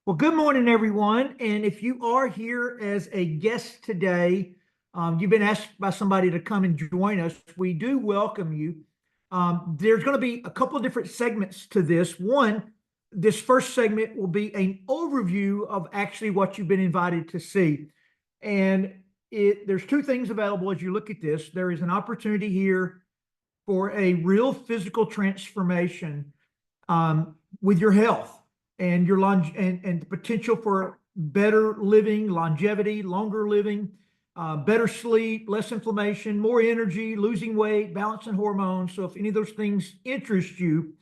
Well, good morning, everyone. And if you are here as a guest today, you've been asked by somebody to come and join us. We do welcome you. There's going to be a couple of different segments to this. One, this first segment will be an overview of actually what you've been invited to see. And there's two things available as you look at this. There is an opportunity here for a real physical transformation with your health and your and the potential for better living, longevity, longer living, better sleep, less inflammation, more energy, losing weight, balancing hormones. So if any of those things interest you,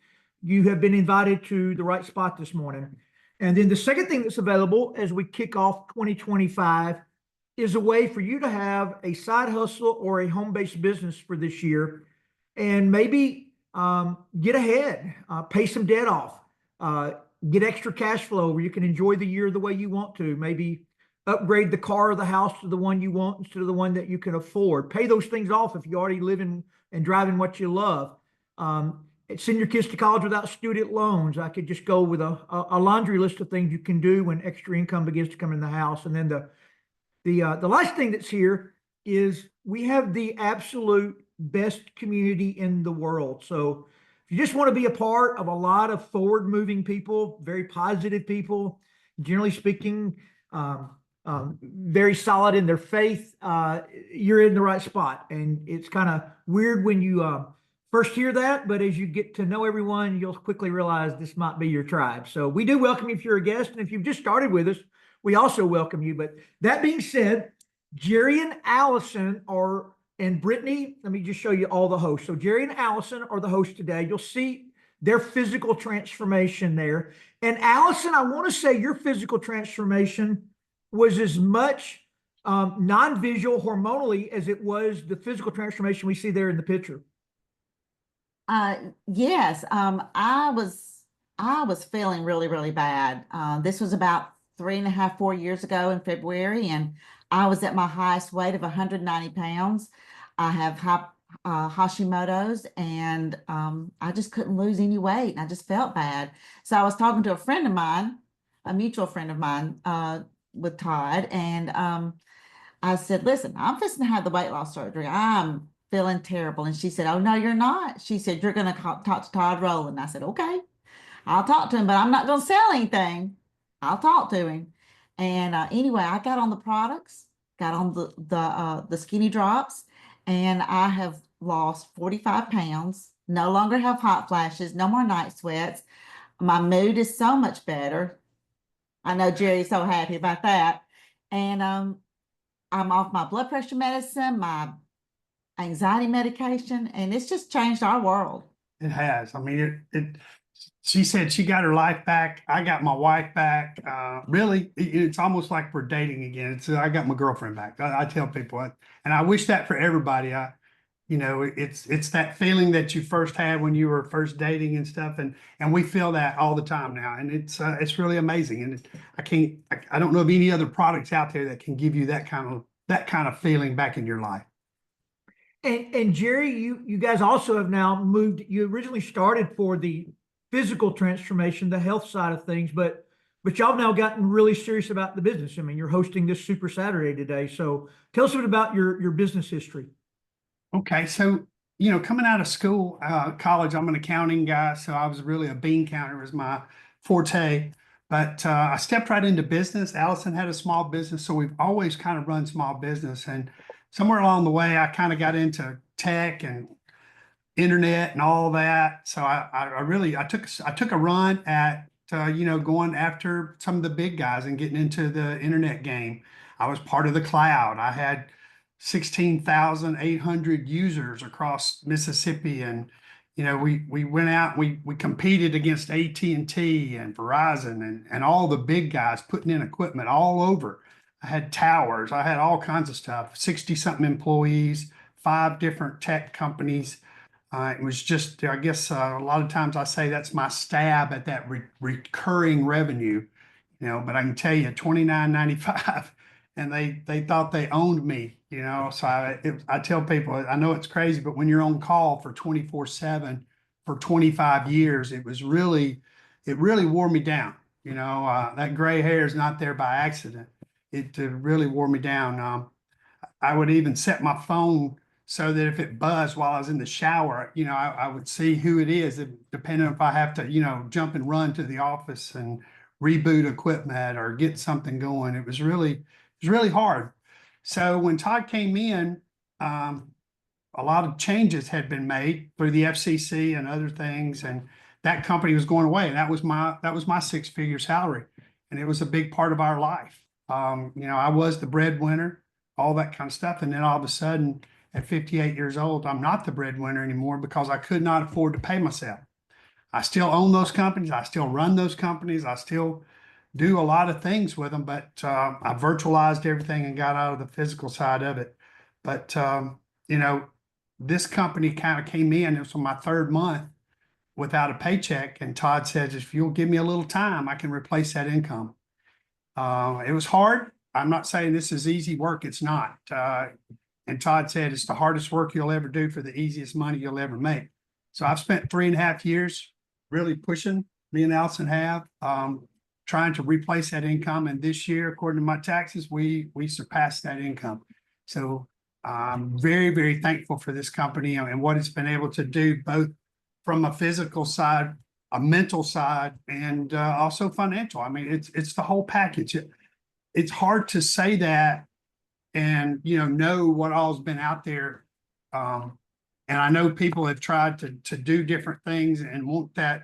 you have been invited to the right spot this morning. And then the second thing that's available as we kick off 2025 is a way for you to have a side hustle or a home-based business for this year and maybe get ahead, pay some debt off, get extra cash flow where you can enjoy the year the way you want to, maybe upgrade the car or the house to the one you want instead of the one that you can afford. Pay those things off if you already live in and driving what you love. Send your kids to college without student loans. I could just go with a laundry list of things you can do when extra income begins to come in the house. And then the last thing that's here is we have the absolute best community in the world. So if you just want to be a part of a lot of forward-moving people, very positive people, generally speaking, very solid in their faith, you're in the right spot. And it's kind of weird when you first hear that, but as you get to know everyone, you'll quickly realize this might be your tribe. So we do welcome you if you're a guest. And if you've just started with us, we also welcome you. But that being said, Jerry and Allison and Brittany, let me just show you all the hosts. So Jerry and Allison are the hosts today. You'll see their physical transformation there. And Allison, I want to say your physical transformation was as much non-visual hormonally as it was the physical transformation we see there in the picture. Yes, I was feeling really, really bad. This was about 3.5, 4 years ago in February, and I was at my highest weight of 190 pounds. I have Hashimoto's, and I just couldn't lose any weight, and I just felt bad. So I was talking to a friend of mine, a mutual friend of mine, with Todd, and I said, listen, I'm fixing to have the weight loss surgery. I'm feeling terrible. And she said, oh, no, you're not. She said, you're going to talk to Todd Rowland. I said, okay, I'll talk to him, but I'm not going to sell anything. I'll talk to him. And anyway, I got on the products, got on the skinny drops, and I have lost 45 pounds, no longer have hot flashes, no more night sweats. My mood is so much better. I know Jerry's so happy about that. And I'm off my blood pressure medicine, my anxiety medication, and it's just changed our world. It has. I mean, she said she got her life back. I got my wife back. Really, it's almost like we're dating again. I got my girlfriend back. I tell people, and I wish that for everybody. It's that feeling that you first had when you were first dating and stuff, and we feel that all the time now, and it's really amazing. And I don't know of any other products out there that can give you that kind of feeling back in your life. And Jerry, you guys also have now moved. You originally started for the physical transformation, the health side of things, but y'all have now gotten really serious about the business. I mean, you're hosting this Super Saturday today. So tell us a bit about your business history. Okay, so coming out of school, college, I'm an accounting guy, so I was really a bean counter was my forte. But I stepped right into business. Allison had a small business, so we've always kind of run small business. And somewhere along the way, I kind of got into tech and internet and all that. So I took a run at going after some of the big guys and getting into the internet game. I was part of the cloud. I had 16,800 users across Mississippi, and we went out, we competed against AT&T and Verizon and all the big guys putting in equipment all over. I had towers, I had all kinds of stuff, 60-something employees, 5 different tech companies. It was just, I guess, a lot of times I say that's my stab at that recurring revenue, but I can tell you $29.95, and they thought they owned me, So I tell people, I know it's crazy, but when you're on call for 24/7 for 25 years, it really wore me down. You know, that gray hair is not there by accident. It really wore me down. I would even set my phone so that if it buzzed while I was in the shower, you know, I would see who it is, depending if I have to, you know, jump and run to the office and reboot equipment or get something going. It was really hard. So when Todd came in, a lot of changes had been made through the FCC and other things, and that company was going away. And that was my six-figure salary, and it was a big part of our life. You know, I was the breadwinner, all that kind of stuff, and then all of a sudden, at 58 years old, I'm not the breadwinner anymore because I could not afford to pay myself. I still own those companies. I still run those companies. I still do a lot of things with them, but I virtualized everything and got out of the physical side of it. But you know, this company kind of came in. It was my third month without a paycheck, and Todd says, "If you'll give me a little time, I can replace that income." It was hard. I'm not saying this is easy work. It's not. And Todd said it's the hardest work you'll ever do for the easiest money you'll ever make. So I've spent 3.5 years really pushing. Me and Allison have trying to replace that income. And this year, according to my taxes, we surpassed that income. So I'm very, very thankful for this company and what it's been able to do, both from a physical side, a mental side, and also financial. I mean, it's the whole package. It's hard to say that and know what all's been out there. And I know people have tried to do different things and want that.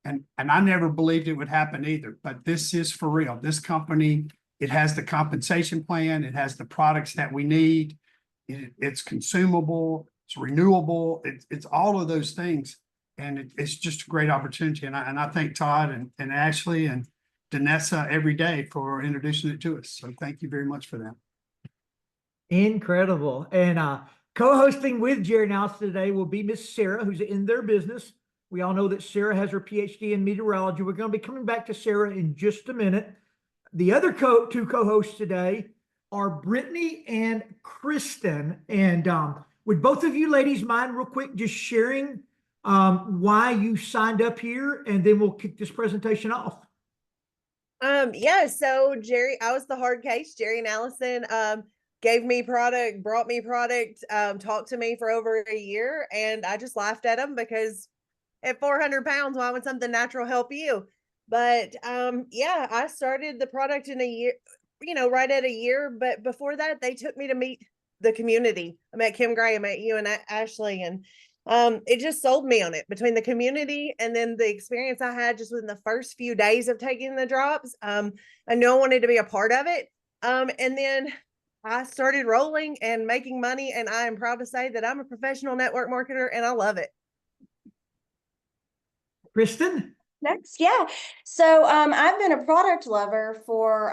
And I never believed it would happen either. But this is for real. This company, it has the compensation plan, it has the products that we need, it's consumable, it's renewable, it's all of those things. And it's just a great opportunity. And I thank Todd and Ashley and Danessa every day for introducing it to us. So thank you very much for that. Incredible. And co-hosting with Jerry and Alice today will be Miss Sarah, who's in their business. We all know that Sarah has her PhD in meteorology. We're going to be coming back to Sarah in just a minute. The other two co-hosts today are Brittany and Kristen. And would both of you ladies mind real quick just sharing why you signed up here, and then we'll kick this presentation off. Yeah, so Jerry, I was the hard case. Jerry and Allison gave me product, brought me product, talked to me for over a year, and I just laughed at them because at 400 pounds, why would something natural help you? But yeah, I started the product in a year, right at a year. But before that, they took me to meet the community. I met Kim Gray, I met you and Ashley, and it just sold me on it between the community and then the experience I had just within the first few days of taking the drops. I knew I wanted to be a part of it. And then I started rolling and making money, and I am proud to say that I'm a professional network marketer and I love it. Kristen? Next, yeah. So I've been a product lover for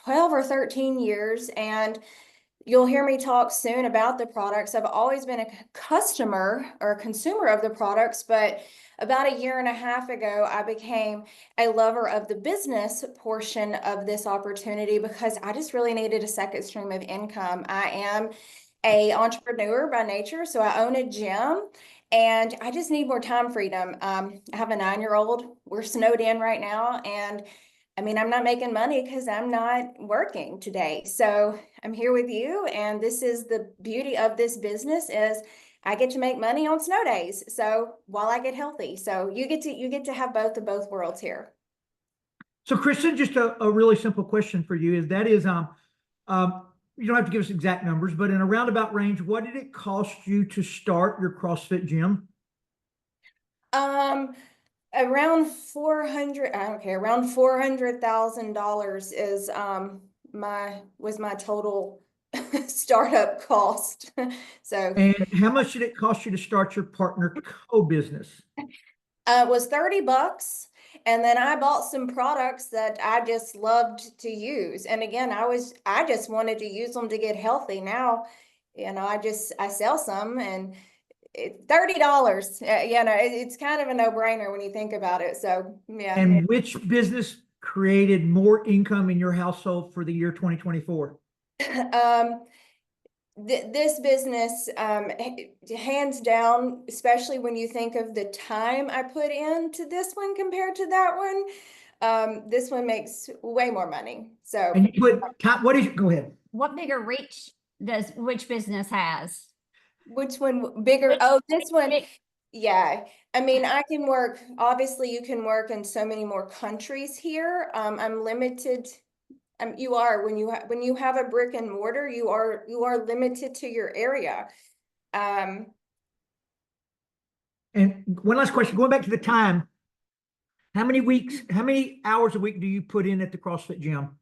12 or 13 years, and you'll hear me talk soon about the products. I've always been a customer or a consumer of the products, but about a year and a half ago, I became a lover of the business portion of this opportunity because I just really needed a second stream of income. I am an entrepreneur by nature, so I own a gym. And I just need more time freedom. I have a 9-year-old. We're snowed in right now. And I mean, I'm not making money because I'm not working today. So I'm here with you. And this is the beauty of this business is I get to make money on snow days. So while I get healthy. So you get to have both of both worlds here. So Kristen, just a really simple question for you is you don't have to give us exact numbers, but in a roundabout range, what did it cost you to start your CrossFit gym? Around $400,000 is was my total startup cost. So And how much did it cost you to start your partner co-business? it was $30. And then I bought some products that I just loved to use. And again, I just wanted to use them to get healthy. Now, I sell some and $30. It's kind of a no-brainer when you think about it. So yeah. And which business created more income in your household for the year 2024? This business, hands down, especially when you think of the time I put into this one compared to that one, This one makes way more money. So And you put time, go ahead. What bigger reach does which business has? which one bigger? Which- Oh, this one. big- Yeah. I mean, I can work, obviously you can work in so many more countries here. I'm limited. You are, when you have a brick and mortar, you are limited to your area. And one last question, going back to the time, how many hours a week do you put in at the CrossFit gym?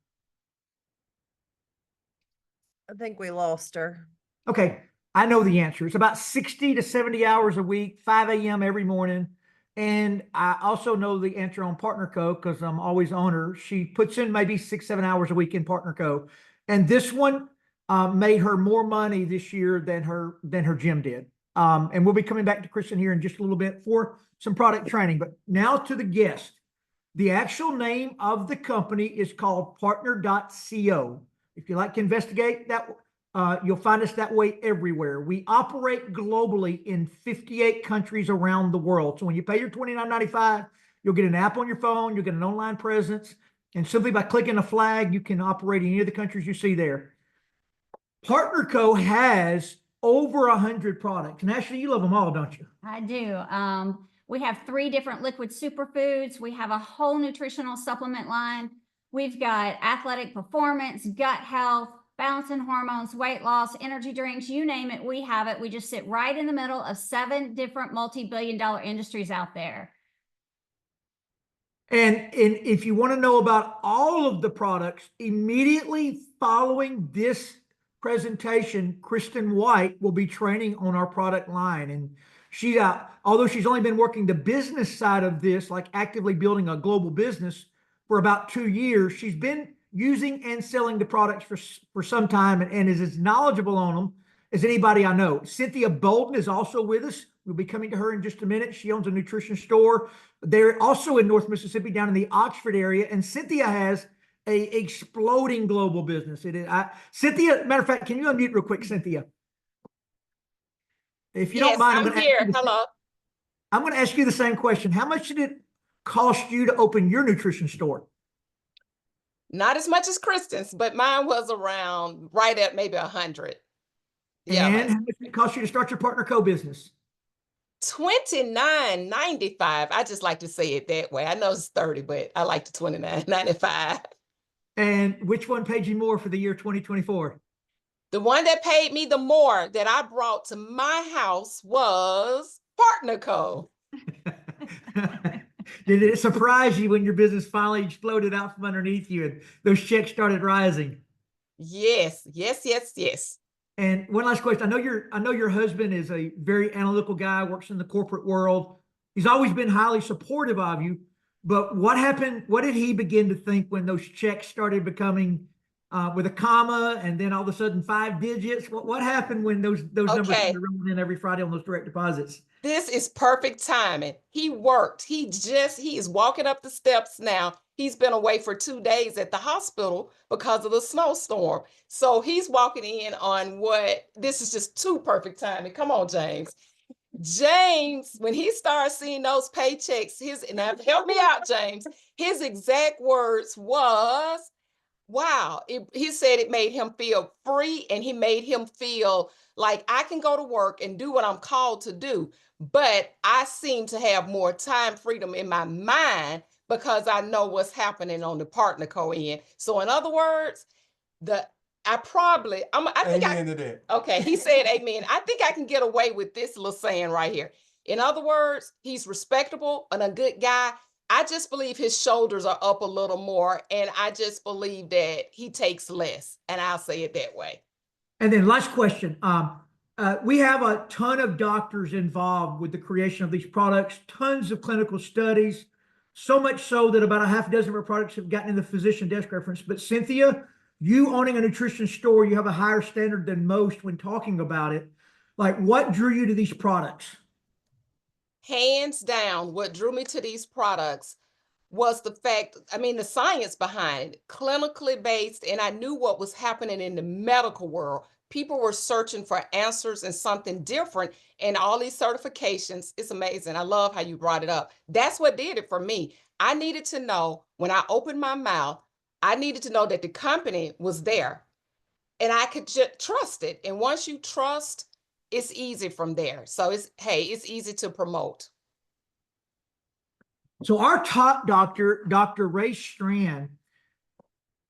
I think we lost her. Okay, I know the answer. It's about 60 to 70 hours a week, 5 a.m. every morning. And I also know the answer on Partner Co. because I'm always on her. She puts in maybe 6, 7 hours a week in Partner Co. And this one made her more money this year than her gym did. And we'll be coming back to Kristen here in just a little bit for some product training. But now to the guest. The actual name of the company is called partner.co. If you like to investigate that, you'll find us that way everywhere. We operate globally in 58 countries around the world. So when you pay your $29.95, you'll get an app on your phone, you'll get an online presence, and simply by clicking a flag, you can operate in any of the countries you see there. Partner Co. has over 100 products. And actually, you love them all, don't you? I do. We have 3 different liquid superfoods. We have a whole nutritional supplement line. We've got athletic performance, gut health, balancing hormones, weight loss, energy drinks, you name it, we have it. We just sit right in the middle of 7 different multi-billion-dollar industries out there. And if you want to know about all of the products, immediately following this presentation, Kristen White will be training on our product line. And she, although she's only been working the business side of this, like actively building a global business for about 2 years, she's been using and selling the products for some time and is as knowledgeable on them as anybody I know. Cynthia Bolden is also with us. We'll be coming to her in just a minute. She owns a nutrition store. They're also in North Mississippi, down in the Oxford area. And Cynthia has a exploding global business. It is, Cynthia, matter of fact, can you unmute real quick, Cynthia? If you don't mind, I'm here. Hello. I'm going to ask you the same question. How much did it cost you to open your nutrition store? Not as much as Kristen's, but mine was around right at maybe 100. Yeah, And how much did it cost you to start your Partner Co business? $29.95. I just like to say it that way. I know it's 30, but I like the $29.95. And which one paid you more for the year 2024? The one that paid me the more that I brought to my house was Partner Co. Did it surprise you when your business finally exploded out from underneath you and those checks started rising? Yes, yes, yes, yes. And one last question. I know your husband is a very analytical guy, works in the corporate world. He's always been highly supportive of you. But what happened? What did he begin to think when those checks started becoming with a comma and then all of a sudden 5 digits? What happened when those numbers started rolling in every Friday on those direct deposits? This is perfect timing. He worked. He is walking up the steps now. He's been away for 2 days at the hospital because of the snowstorm. So he's walking in on this is just too perfect timing. Come on, James. James, when he starts seeing those paychecks, help me out, James. His exact words was, wow. He said it made him feel free and he made him feel like I can go to work and do what I'm called to do. But I seem to have more time freedom in my mind because I know what's happening on the Partner Co end. So in other words, okay, he said amen. I think I can get away with this little saying right here. In other words, he's respectable and a good guy. I just believe his shoulders are up a little more, and I just believe that he takes less, and I'll say it that way. And then last question. We have a ton of doctors involved with the creation of these products, tons of clinical studies, so much so that about a half dozen of our products have gotten in the physician desk reference. But Cynthia, you owning a nutrition store, you have a higher standard than most when talking about it. Like, what drew you to these products? Hands down, what drew me to these products was the science behind it, clinically based, and I knew what was happening in the medical world. people were searching for answers and something different, and all these certifications. It's amazing. I love how you brought it up. That's what did it for me. I needed to know when I opened my mouth, I needed to know that the company was there and I could just trust it. And once you trust, it's easy from there. So it's easy to promote. So our top doctor, Dr. Ray Strand,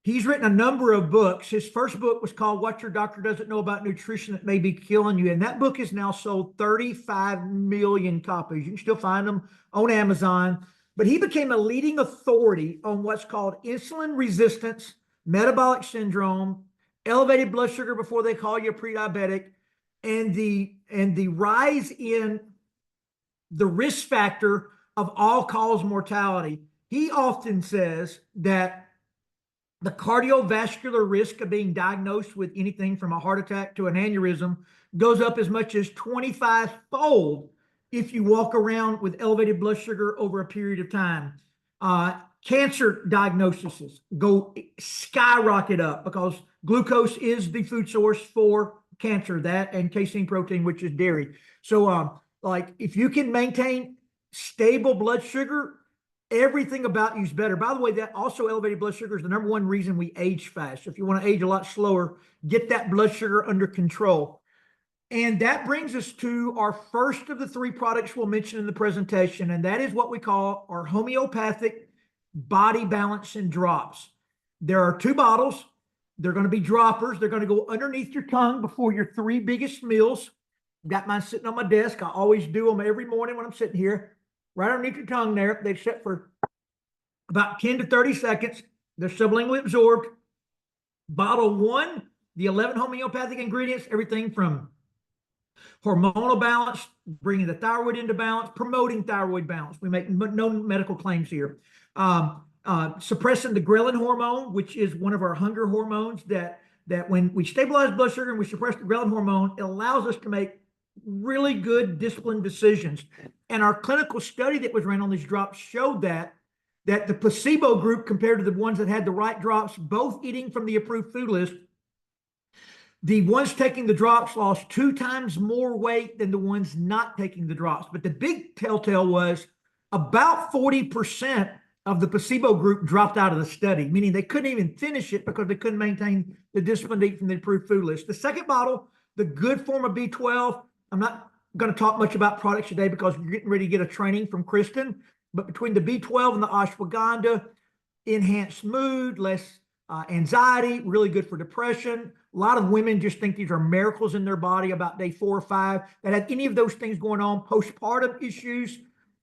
he's written a number of books. His first book was called What Your Doctor Doesn't Know About Nutrition That May Be Killing You. And that book has now sold 35 million copies. You can still find them on Amazon. But he became a leading authority on what's called insulin resistance, metabolic syndrome, elevated blood sugar before they call you a pre-diabetic, and the rise in the risk factor of all-cause mortality. He often says that the cardiovascular risk of being diagnosed with anything from a heart attack to an aneurysm goes up as much as 25-fold if you walk around with elevated blood sugar over a period of time. Cancer diagnoses go skyrocket up because glucose is the food source for cancer, that and casein protein, which is dairy. So like if you can maintain stable blood sugar, everything about you is better. By the way, that also elevated blood sugar is the number one reason we age fast. So if you want to age a lot slower, get that blood sugar under control. And that brings us to our first of the three products we'll mention in the presentation, and that is what we call our homeopathic body balancing drops. There are 2 bottles. They're going to be droppers. They're going to go underneath your tongue before your 3 biggest meals. Got mine sitting on my desk. I always do them every morning when I'm sitting here. Right underneath your tongue there. They sit for about 10 to 30 seconds. They're sublingually absorbed. Bottle 1, the 11 homeopathic ingredients, everything from hormonal balance, bringing the thyroid into balance, promoting thyroid balance. We make no medical claims here. Suppressing the ghrelin hormone, which is one of our hunger hormones that when we stabilize blood sugar and we suppress the ghrelin hormone, it allows us to make really good disciplined decisions. And our clinical study that was ran on these drops showed that the placebo group compared to the ones that had the right drops, both eating from the approved food list, the ones taking the drops lost 2 times more weight than the ones not taking the drops. But the big telltale was about 40% of the placebo group dropped out of the study, meaning they couldn't even finish it because they couldn't maintain the discipline to eat from the approved food list. The second bottle, the good form of B12, I'm not going to talk much about products today because we're getting ready to get a training from Kristen, but between the B12 and the ashwagandha, enhanced mood, less anxiety, really good for depression. A lot of women just think these are miracles in their body about day 4 or 5 that have any of those things going on, postpartum issues.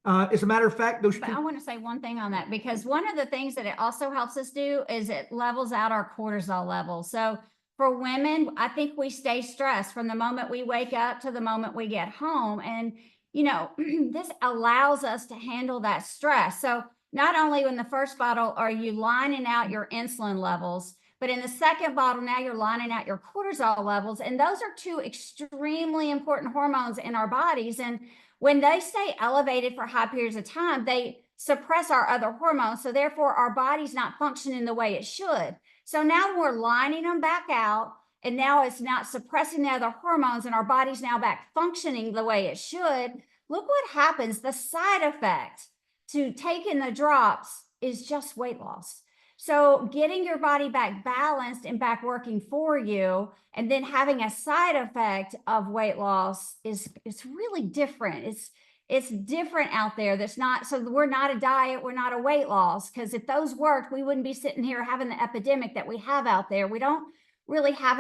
As a matter of fact, those But I want to say one thing on that, because one of the things that it also helps us do is it levels out our cortisol levels. So for women, I think we stay stressed from the moment we wake up to the moment we get home. And, you know, this allows us to handle that stress. So not only in the first bottle are you lining out your insulin levels, but in the second bottle, now you're lining out your cortisol levels. And those are 2 extremely important hormones in our bodies. And when they stay elevated for high periods of time, they suppress our other hormones. So therefore, our body's not functioning the way it should. So now we're lining them back out, and now it's not suppressing the other hormones, and our body's now back functioning the way it should. Look what happens. The side effect to taking the drops is just weight loss. So getting your body back balanced and back working for you, and then having a side effect of weight loss it's really different. It's different out there. That's not, so we're not a diet, we're not a weight loss, because if those worked, we wouldn't be sitting here having the epidemic that we have out there. We don't really have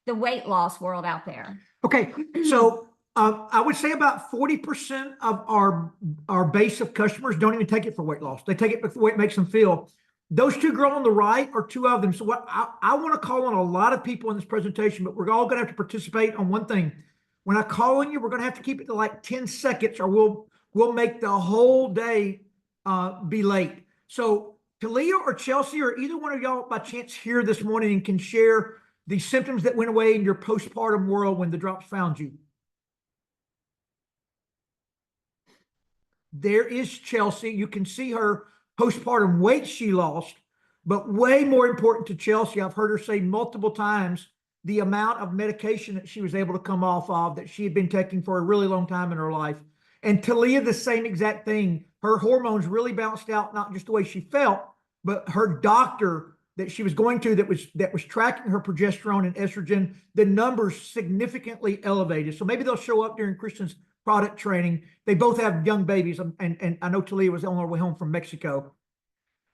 the weight loss world out there. Okay, so I would say about 40% of our base of customers don't even take it for weight loss. They take it for the way it makes them feel. Those 2 girls on the right are 2 of them. So what I want to call on a lot of people in this presentation, but we're all going to have to participate on one thing. When I call on you, we're going to have to keep it to like 10 seconds or we'll make the whole day be late. So Talia or Chelsea or either one of y'all by chance here this morning and can share the symptoms that went away in your postpartum world when the drops found you. There is Chelsea. You can see her postpartum weight she lost, but way more important to Chelsea, I've heard her say multiple times the amount of medication that she was able to come off of that she had been taking for a really long time in her life. And Talia, the same exact thing. Her hormones really balanced out, not just the way she felt, but her doctor that she was going to that was tracking her progesterone and estrogen, the numbers significantly elevated. So maybe they'll show up during Kristen's product training. They both have young babies, and I know Talia was on her way home from Mexico.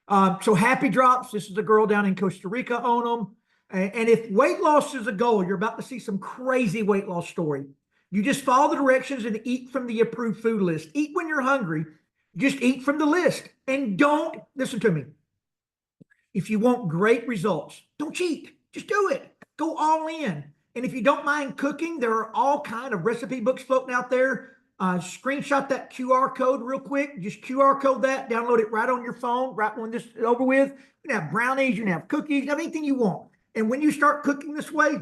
So Happy Drops, this is a girl down in Costa Rica on them. And if weight loss is a goal, you're about to see some crazy weight loss story. You just follow the directions and eat from the approved food list. Eat when you're hungry. Just eat from the list. And don't, listen to me. If you want great results, don't cheat. Just do it. Go all in. And if you don't mind cooking, there are all kinds of recipe books floating out there. Screenshot that QR code real quick. Just QR code that, download it right on your phone, right when this is over with. You can have brownies, you can have cookies, you can have anything you want. And when you start cooking this way,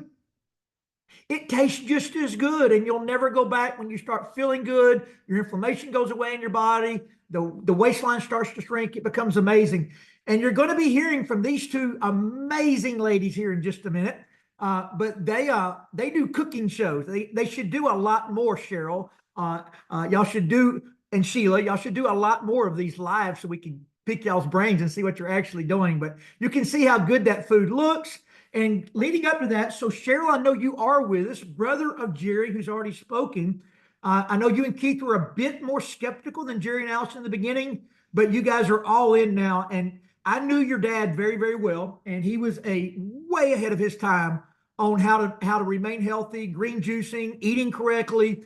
it tastes just as good, and you'll never go back. When you start feeling good, your inflammation goes away in your body, the waistline starts to shrink, it becomes amazing. And you're going to be hearing from these two amazing ladies here in just a minute. But they do cooking shows. They should do a lot more, Cheryl. Y'all should do, and Sheila, y'all should do a lot more of these live so we can pick y'all's brains and see what you're actually doing. But you can see how good that food looks. And leading up to that, so Cheryl, I know you are with us, brother of Jerry, who's already spoken. I know you and Keith were a bit more skeptical than Jerry and Allison in the beginning, but you guys are all in now. And I knew your dad very, very well, and he was way ahead of his time on how to remain healthy, green juicing, eating correctly,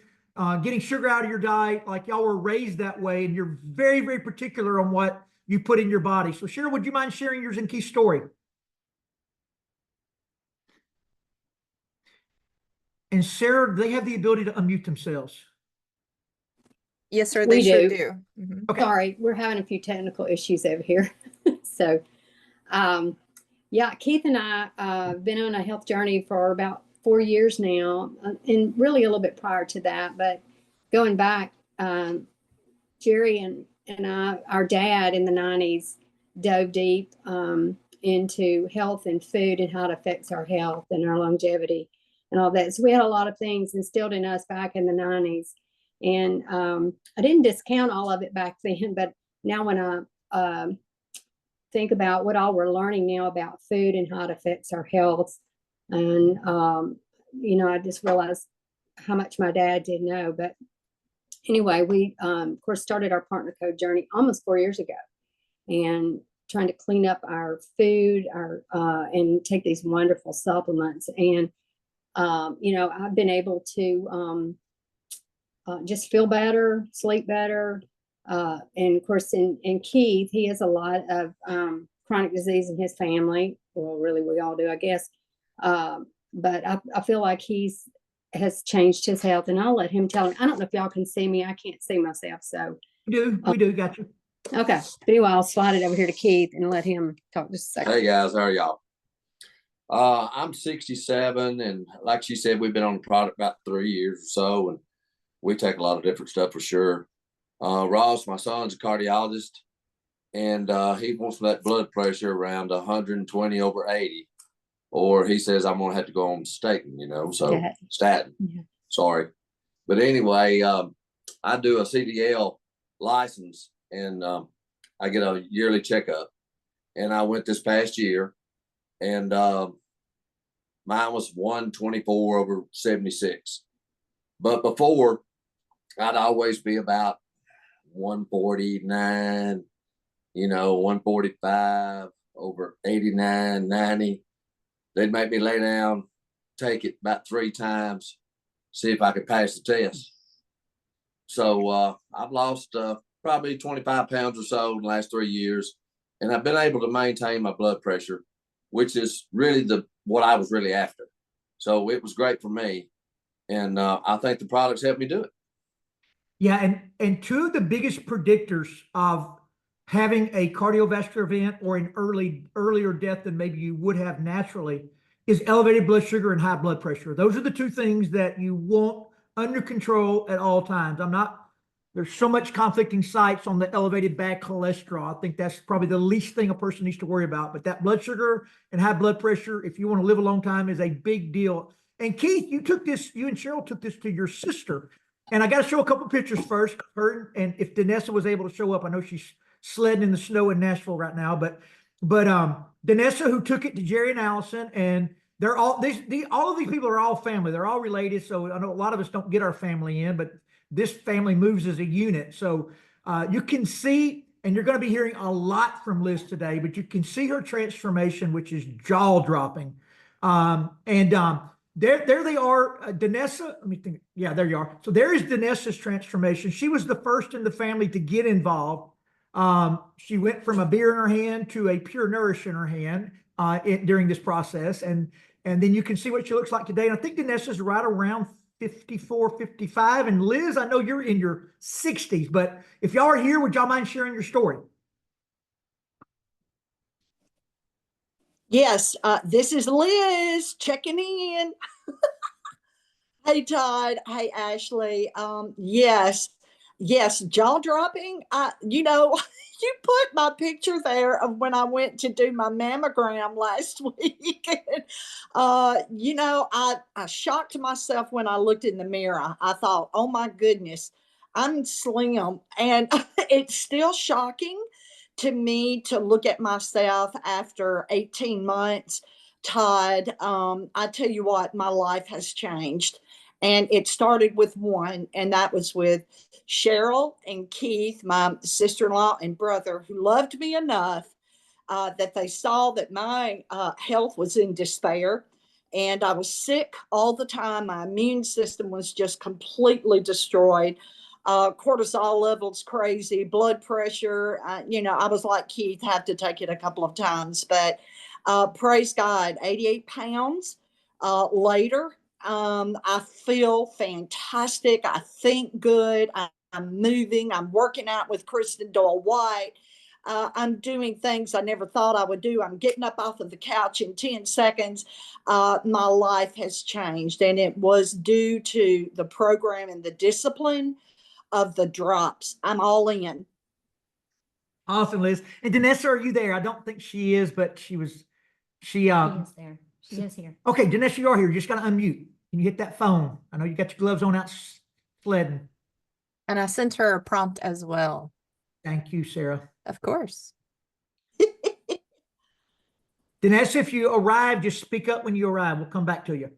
getting sugar out of your diet. Like y'all were raised that way, and you're very, very particular on what you put in your body. So Cheryl, would you mind sharing yours and Keith's story? And Sarah, they have the ability to unmute themselves. Yes, sir. We They sure do. do. Mhm. Okay. Sorry, we're having a few technical issues over here. So, yeah, Keith and I have been on a health journey for about 4 years now, and really a little bit prior to that. But going back, Jerry and I, our dad in the 90s, dove deep into health and food and how it affects our health and our longevity and all that. So we had a lot of things instilled in us back in the 90s. And I didn't discount all of it back then, but now when I think about what all we're learning now about food and how it affects our health, and I just realized how much my dad did know. But anyway, we of course started our partner code journey almost 4 years ago, and trying to clean up our food, and take these wonderful supplements. And I've been able to just feel better, sleep better. And of course, in Keith, he has a lot of chronic disease in his family. Well, really, we all do, I guess. But I feel like has changed his health, and I'll let him tell him. I don't know if y'all can see me. I can't see myself. So We do, got you. okay. But anyway, I'll slide it over here to Keith and let him talk just a second. Hey guys, how are y'all? I'm 67, and like she said, we've been on the product about 3 years or so, and we take a lot of different stuff for sure. Ross, my son's a cardiologist, and he wants that blood pressure around 120 over 80, or he says I'm gonna have to go on statin, statin. Yeah. Sorry, but anyway, I do a CDL license, and I get a yearly checkup, and I went this past year, and mine was 124 over 76. But before, I'd always be about 149, 145 over 89, 90. They'd make me lay down, take it about 3 times, see if I could pass the test. So I've lost probably 25 pounds or so in the last 3 years, and I've been able to maintain my blood pressure, which is really what I was really after. So it was great for me, and I think the products helped me do it. Yeah, and two of the biggest predictors of having a cardiovascular event or an earlier death than maybe you would have naturally is elevated blood sugar and high blood pressure. Those are the two things that you want under control at all times. there's so much conflicting sites on the elevated bad cholesterol. I think that's probably the least thing a person needs to worry about. But that blood sugar and high blood pressure, if you want to live a long time, is a big deal. And Keith, you and Cheryl took this to your sister. And I got to show a couple pictures first. Her, and if Danessa was able to show up, I know she's sledding in the snow in Nashville right now. But Danessa, who took it to Jerry and Allison, and they're all all of these people are all family. They're all related. So I know a lot of us don't get our family in, but this family moves as a unit. So you can see, and you're going to be hearing a lot from Liz today, but you can see her transformation, which is jaw dropping. There they are, Danessa. Let me think. Yeah, there you are. So there is Danessa's transformation. She was the first in the family to get involved. She went from a beer in her hand to a Pure Nourish in her hand during this process. And then you can see what she looks like today. And I think Danessa's right around 54, 55. And Liz, I know you're in your 60s, but if y'all are here, would y'all mind sharing your story? Yes, this is Liz checking in. Hey, Todd. Hey, Ashley. Yes, jaw dropping. You put my picture there of when I went to do my mammogram last week. I shocked myself when I looked in the mirror. I thought, oh my goodness, I'm slim. And it's still shocking to me to look at myself after 18 months. Todd, I tell you what, my life has changed. And it started with one, and that was with Cheryl and Keith, my sister-in-law and brother, who loved me enough that they saw that my health was in despair. And I was sick all the time. My immune system was just completely destroyed. Cortisol levels crazy, blood pressure. I was like Keith, have to take it a couple of times. But praise God, 88 pounds later. I feel fantastic. I think good. I'm moving. I'm working out with Kristen Doyle White. I'm doing things I never thought I would do. I'm getting up off of the couch in 10 seconds. My life has changed, and it was due to the program and the discipline of the drops. I'm all in. Awesome, Liz. And Danessa, are you there? I don't think she is, but she is there. She is here. Okay, Danessa, you are here. You just got to unmute. Can you hit that phone? I know you got your gloves on out sledding. And I sent her a prompt as well. Thank you, Sarah. Of course. Danessa, if you arrive, just speak up when you arrive. We'll come back to you.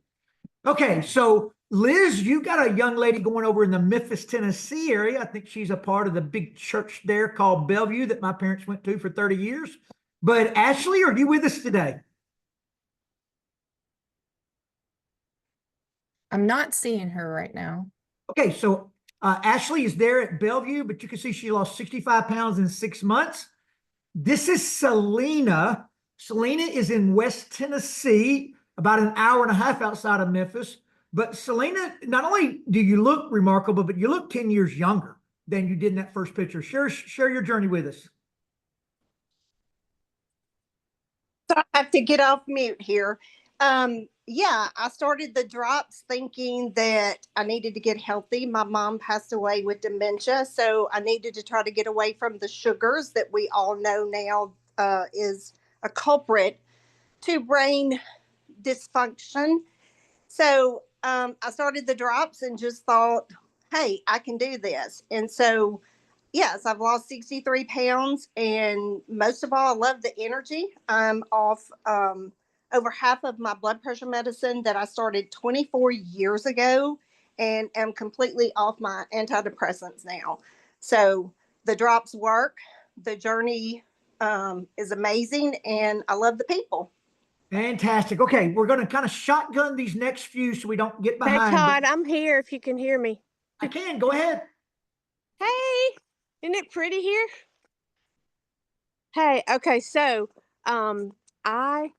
Okay, so Liz, you got a young lady going over in the Memphis, Tennessee area. I think she's a part of the big church there called Bellevue that my parents went to for 30 years. But Ashley, are you with us today? I'm not seeing her right now. Okay, so Ashley is there at Bellevue, but you can see she lost 65 pounds in 6 months. This is Selena. Selena is in West Tennessee, about an hour and a half outside of Memphis. But Selena, not only do you look remarkable, but you look 10 years younger than you did in that first picture. Share your journey with us. So I have to get off mute here. I started the drops thinking that I needed to get healthy. My mom passed away with dementia, so I needed to try to get away from the sugars that we all know now is a culprit to brain dysfunction. So I started the drops and just thought, hey, I can do this. And so, yes, I've lost 63 pounds, and most of all, I love the energy. I'm off over half of my blood pressure medicine that I started 24 years ago, and am completely off my antidepressants now. So the drops work. The journey is amazing, and I love the people. Fantastic. Okay, we're going to kind of shotgun these next few so we don't get behind. Hey, Todd, I'm here if you can hear me. I can. Go ahead. Hey, isn't it pretty here? Hey, okay, so I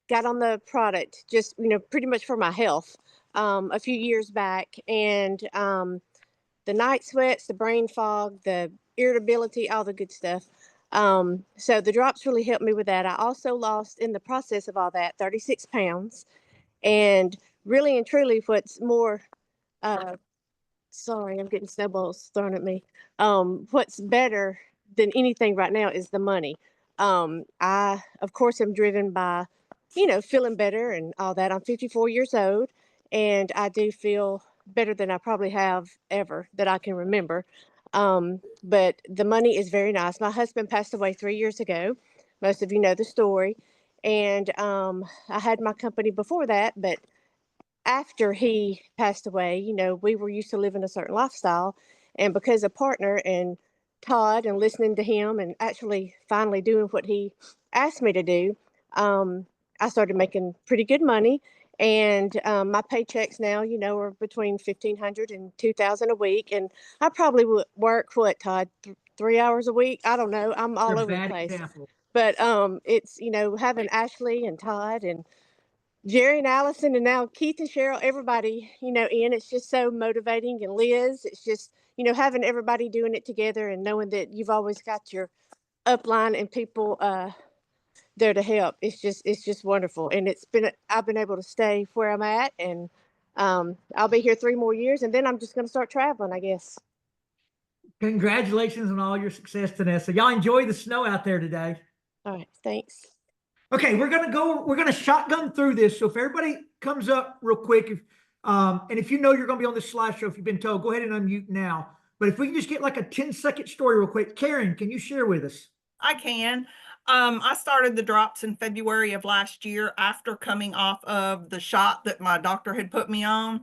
got on the product just, pretty much for my health a few years back. And the night sweats, the brain fog, the irritability, all the good stuff. So the drops really helped me with that. I also lost, in the process of all that, 36 pounds. And really and truly, what's more sorry, I'm getting snowballs thrown at me. What's better than anything right now is the money. I, of course, am driven by, feeling better and all that. I'm 54 years old, and I do feel better than I probably have ever that I can remember. But the money is very nice. My husband passed away 3 years ago. Most of you know the story. And I had my company before that, but after he passed away, we were used to living a certain lifestyle. And because a partner and Todd and listening to him and actually finally doing what he asked me to do, I started making pretty good money. And my paychecks now, are between 1,500 and 2,000 a week. And I probably would work, what, Todd, 3 hours a week? I don't know. I'm all You're a over the bad place. example. But it's, having Ashley and Todd and Jerry and Allison and now Keith and Cheryl, everybody, in, it's just so motivating. And Liz, it's just, having everybody doing it together and knowing that you've always got your upline and people there to help. It's just wonderful. And I've been able to stay where I'm at, and I'll be here 3 more years, and then I'm just going to start traveling, I guess. Congratulations on all your success, Tanessa. Y'all enjoy the snow out there today. All right. Thanks. Okay, we're gonna shotgun through this. So if everybody comes up real quick, and if you know you're gonna be on this slideshow, if you've been told, go ahead and unmute now. But if we can just get like a 10-second story real quick. Karen, can you share with us? I can. I started the drops in February of last year after coming off of the shot that my doctor had put me on.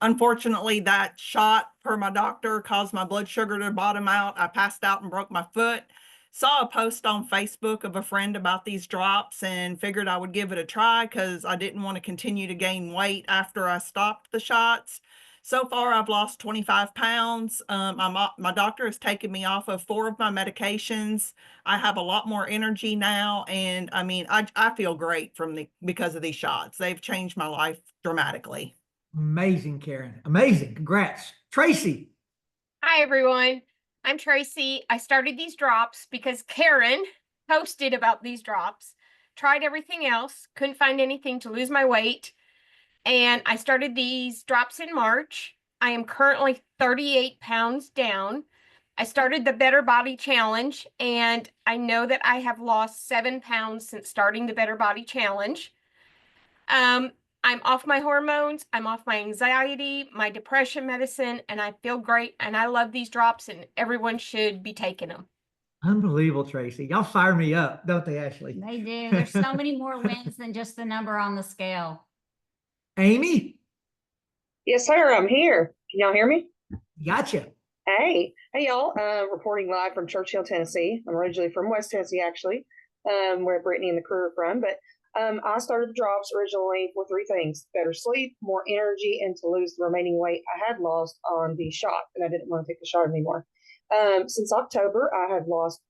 Unfortunately, that shot, per my doctor, caused my blood sugar to bottom out. I passed out and broke my foot. Saw a post on Facebook of a friend about these drops and figured I would give it a try because I didn't want to continue to gain weight after I stopped the shots. So far, I've lost 25 pounds. My doctor has taken me off of 4 of my medications. I have a lot more energy now. And I mean, I feel great because of these shots. They've changed my life dramatically. Amazing, Karen. Amazing. Congrats. Tracy. Hi, everyone. I'm Tracy. I started these drops because Karen posted about these drops, tried everything else, couldn't find anything to lose my weight. And I started these drops in March. I am currently 38 pounds down. I started the Better Body Challenge, and I know that I have lost 7 pounds since starting the Better Body Challenge. I'm off my hormones, I'm off my anxiety, my depression medicine, and I feel great. And I love these drops, and everyone should be taking them. Unbelievable, Tracy. Y'all fire me up, don't they, Ashley? They do. There's so many more wins than just the number on the scale. Amy? Yes, sir. I'm here. Can y'all hear me? Gotcha. Hey, y'all. Reporting live from Churchill, Tennessee. I'm originally from West Tennessee, actually, where Brittany and the crew are from. But I started the drops originally for 3 things: better sleep, more energy, and to lose the remaining weight I had lost on the shot, and I didn't want to take the shot anymore. Since October, I have lost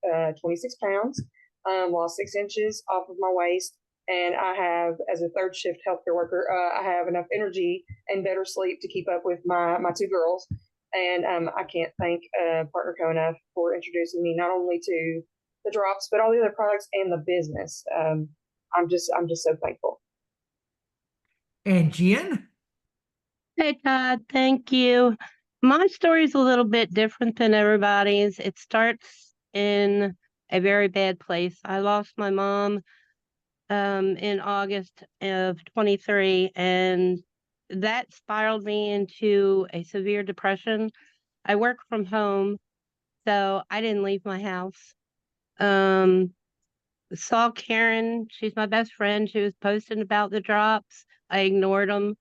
26 pounds, lost 6 inches off of my waist. And I have, as a third shift healthcare worker, I have enough energy and better sleep to keep up with my 2 girls. And I can't thank Partner Co enough for introducing me not only to the drops, but all the other products and the business. I'm just so thankful. And Jen? Hey, Todd, thank you. My story is a little bit different than everybody's. It starts in a very bad place. I lost my mom in August of 23, and that spiraled me into a severe depression. I work from home, so I didn't leave my house. Saw Karen, she's my best friend. She was posting about the drops. I ignored them.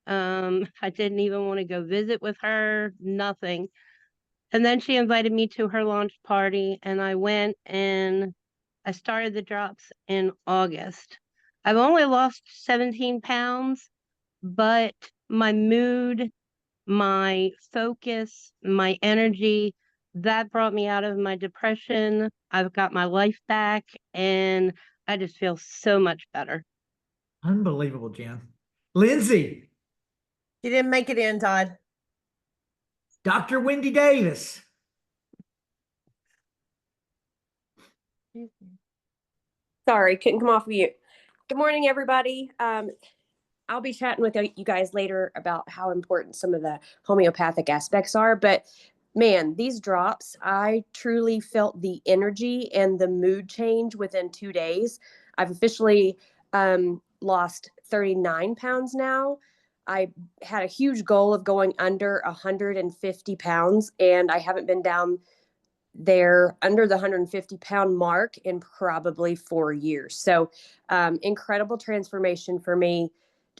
I didn't even want to go visit with her, nothing. And then she invited me to her launch party, and I went, and I started the drops in August. I've only lost 17 pounds, but my mood, my focus, my energy, that brought me out of my depression. I've got my life back, and I just feel so much better. Unbelievable, Jen. Lindsay? You didn't make it in, Todd. Dr. Wendy Davis? Sorry, couldn't come off mute. Good morning, everybody. I'll be chatting with you guys later about how important some of the homeopathic aspects are. But man, these drops, I truly felt the energy and the mood change within 2 days. I've officially lost 39 pounds now. I had a huge goal of going under 150 pounds, and I haven't been down there under the 150-pound mark in probably 4 years. So incredible transformation for me.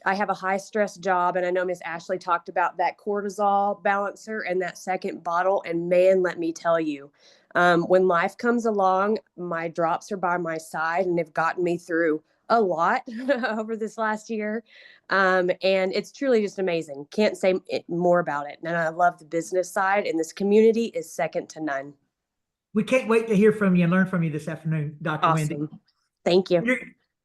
I have a high stress job, and I know Miss Ashley talked about that cortisol balancer and that second bottle. And man, let me tell you, when life comes along, my drops are by my side and have gotten me through a lot over this last year. And it's truly just amazing. Can't say more about it. And I love the business side, and this community is second to none. We can't wait to hear from you and learn from you this afternoon, Dr. Wendy. Thank you.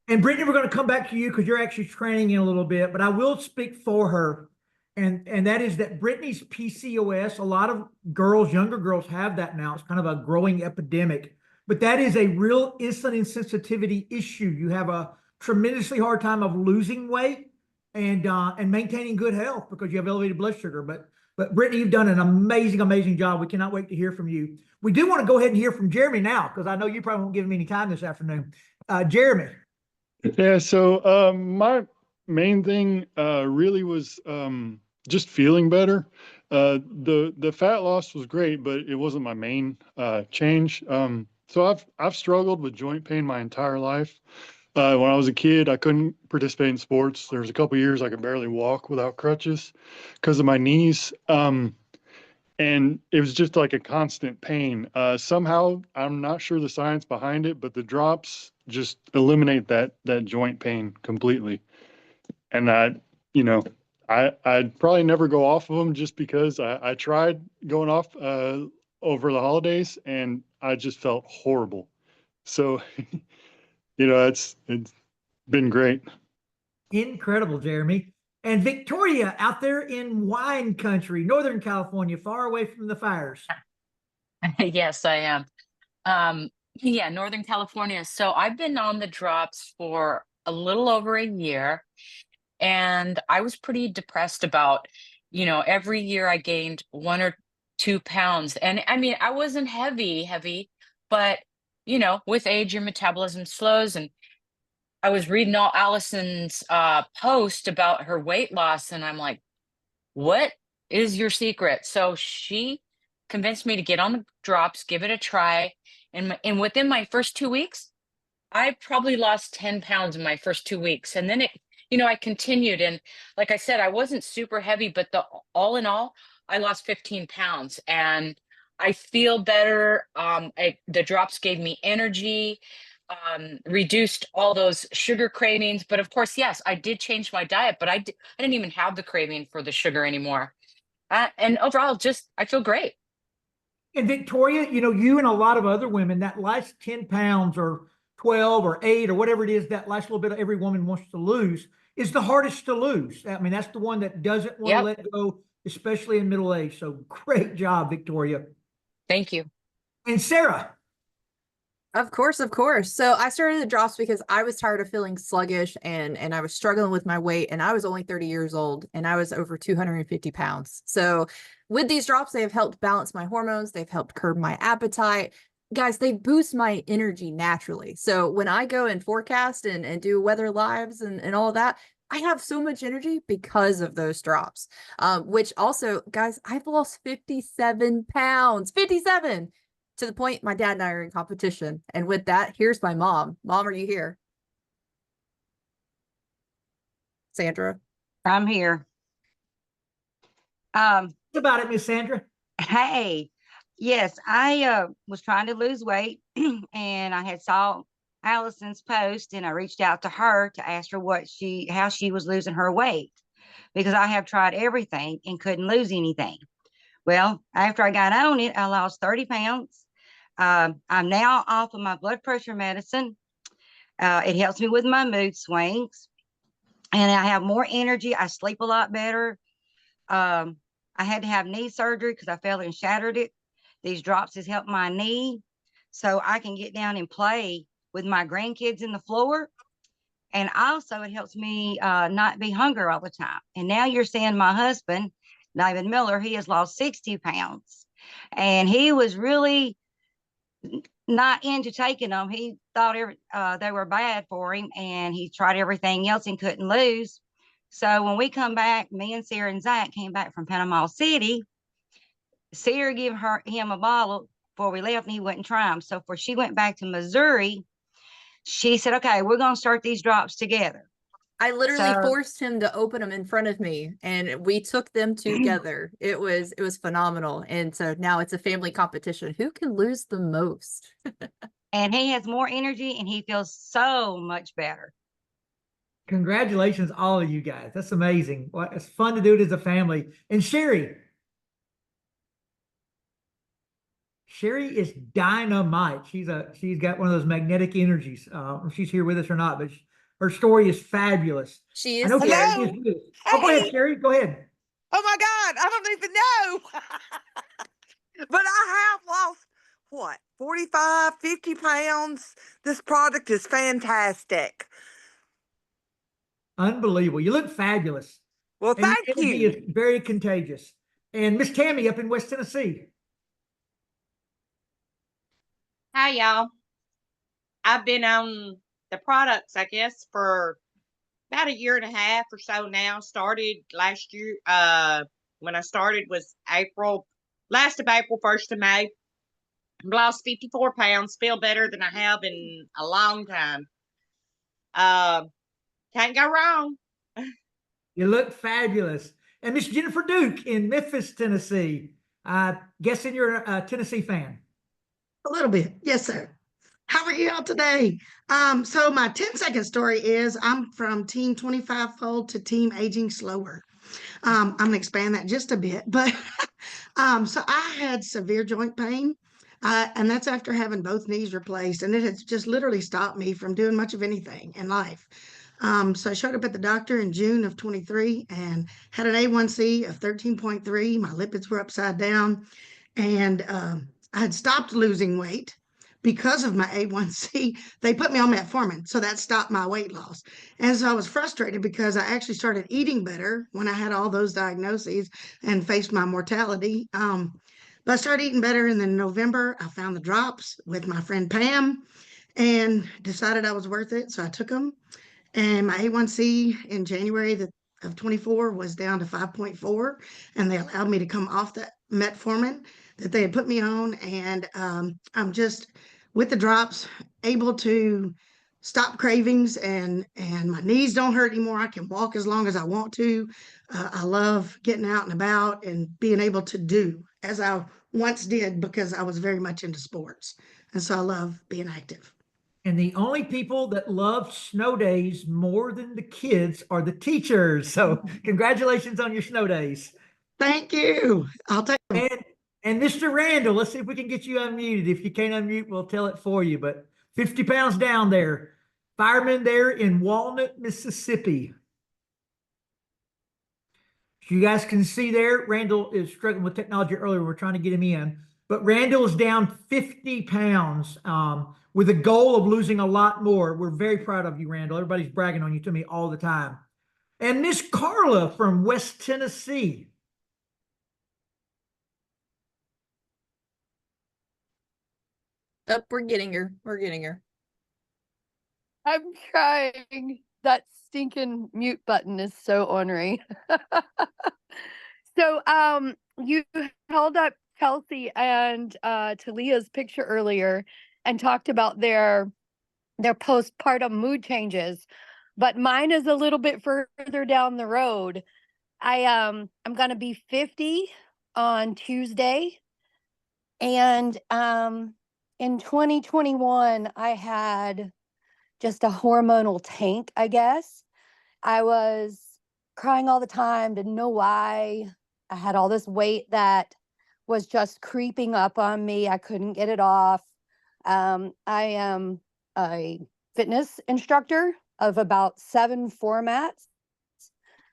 And Brittany, we're going to come back to you because you're actually training in a little bit, but I will speak for her. And that is that Brittany's PCOS, a lot of girls, younger girls have that now. It's kind of a growing epidemic, but that is a real insulin insensitivity issue. You have a tremendously hard time of losing weight and maintaining good health because you have elevated blood sugar. But Brittany, you've done an amazing job. We cannot wait to hear from you. We do want to go ahead and hear from Jeremy now, because I know you probably won't give him any time this afternoon. Jeremy. Yeah, so my main thing really was just feeling better. The fat loss was great, but it wasn't my main change. So I've struggled with joint pain my entire life. When I was a kid, I couldn't participate in sports. There was a couple years I could barely walk without crutches because of my knees. And it was just like a constant pain. Somehow, I'm not sure the science behind it, but the drops just eliminate that joint pain completely. And I'd probably never go off of them just because I tried going off over the holidays and I just felt horrible. So, it's been great. Incredible, Jeremy. And Victoria, out there in wine country, Northern California, far away from the fires. Yes, I am. Yeah, Northern California. So I've been on the drops for a little over a year, and I was pretty depressed about, every year I gained 1 or 2 pounds. And I mean, I wasn't heavy, but, with age, your metabolism slows. And I was reading all Allison's post about her weight loss, and I'm like, what is your secret? So she convinced me to get on the drops, give it a try. And within my first 2 weeks, I probably lost 10 pounds in my first 2 weeks. And then I continued. And like I said, I wasn't super heavy, but all in all, I lost 15 pounds and I feel better. The drops gave me energy, reduced all those sugar cravings. But of course, yes, I did change my diet, but I didn't even have the craving for the sugar anymore. And overall, I feel great. And Victoria, you and a lot of other women, that last 10 pounds or 12 or 8 or whatever it is, that last little bit of every woman wants to lose is the hardest to lose. I mean, that's the one that doesn't want to let go, especially in middle age. So great job, Victoria. Thank you. And Sarah. Of course. So I started the drops because I was tired of feeling sluggish and I was struggling with my weight, and I was only 30 years old and I was over 250 pounds. So with these drops, they have helped balance my hormones. They've helped curb my appetite. Guys, they boost my energy naturally. So when I go and forecast and do weather lives and all of that, I have so much energy because of those drops, which also, guys, I've lost 57 pounds, 57. To the point my dad and I are in competition. And with that, here's my mom. Mom, are you here? Sandra? I'm here. What about it, Miss Sandra? Hey, yes, I was trying to lose weight and I had saw Allison's post and I reached out to her to ask her how she was losing her weight, because I have tried everything and couldn't lose anything. Well, after I got on it, I lost 30 pounds. I'm now off of my blood pressure medicine. It helps me with my mood swings and I have more energy. I sleep a lot better. I had to have knee surgery because I fell and shattered it. These drops has helped my knee so I can get down and play with my grandkids in the floor. And also it helps me not be hungry all the time. And now you're seeing my husband, David Miller, he has lost 60 pounds. And he was really not into taking them. He thought they were bad for him, and he tried everything else and couldn't lose. So when we come back, me and Sarah and Zach came back from Panama City. Sarah gave him a bottle before we left, and he wouldn't try them. So before she went back to Missouri, she said, okay, we're going to start these drops together. I literally So- forced him to open them in front of me, and we took them together. It was phenomenal. And so now it's a family competition. Who can lose the most? And he has more energy, and he feels so much better. Congratulations, all of you guys. That's amazing. Well, it's fun to do it as a family. And Sherry is dynamite. She's got one of those magnetic energies. If she's here with us or not, but her story is fabulous. She I is know here. Sherry is with us. Oh, go ahead, Sherry. Go ahead. Oh my God, I don't even know. But I have lost, what, 45, 50 pounds? This product is fantastic. Unbelievable. You look fabulous. Well, And your thank energy you. is very contagious. And Miss Tammy up in West Tennessee. Hi, y'all. I've been on the products, I guess, for about a year and a half or so now. Started last year. When I started was last of April, 1st of May. Lost 54 pounds. Feel better than I have in a long time. Can't go wrong. You look fabulous. And Miss Jennifer Duke in Memphis, Tennessee. Guessing you're a Tennessee fan. A little bit. Yes, sir. How are you all today? So my 10-second story is I'm from Team 25-fold to Team Aging Slower. I'm going to expand that just a bit. But so I had severe joint pain, and that's after having both knees replaced. And it has just literally stopped me from doing much of anything in life. So I showed up at the doctor in June of 23 and had an A1C of 13.3. My lipids were upside down. And I had stopped losing weight because of my A1C. They put me on metformin, so that stopped my weight loss. And so I was frustrated because I actually started eating better when I had all those diagnoses and faced my mortality. But I started eating better, and then in November, I found the drops with my friend Pam and decided I was worth it, so I took them. And my A1C in January of 24 was down to 5.4, and they allowed me to come off that metformin that they had put me on. And I'm just, with the drops, able to stop cravings, and my knees don't hurt anymore. I can walk as long as I want to. I love getting out and about and being able to do as I once did because I was very much into sports. And so I love being active. And the only people that love snow days more than the kids are the teachers. So congratulations on your snow days. Thank you. I'll take them. And Mr. Randall, let's see if we can get you unmuted. If you can't unmute, we'll tell it for you. But 50 pounds down there. Fireman there in Walnut, Mississippi. You guys can see there, Randall is struggling with technology earlier. We're trying to get him in. But Randall is down 50 pounds with a goal of losing a lot more. We're very proud of you, Randall. Everybody's bragging on you to me all the time. And Miss Carla from West Tennessee. Up, we're getting her. We're getting her. I'm trying. That stinking mute button is so ornery. So, you held up Kelsey and Talia's picture earlier and talked about their postpartum mood changes, but mine is a little bit further down the road. I'm gonna be 50 on Tuesday, and in 2021 I had just a hormonal tank, I guess. I was crying all the time, didn't know why. I had all this weight that was just creeping up on me. I couldn't get it off. I am a fitness instructor of about 7 formats.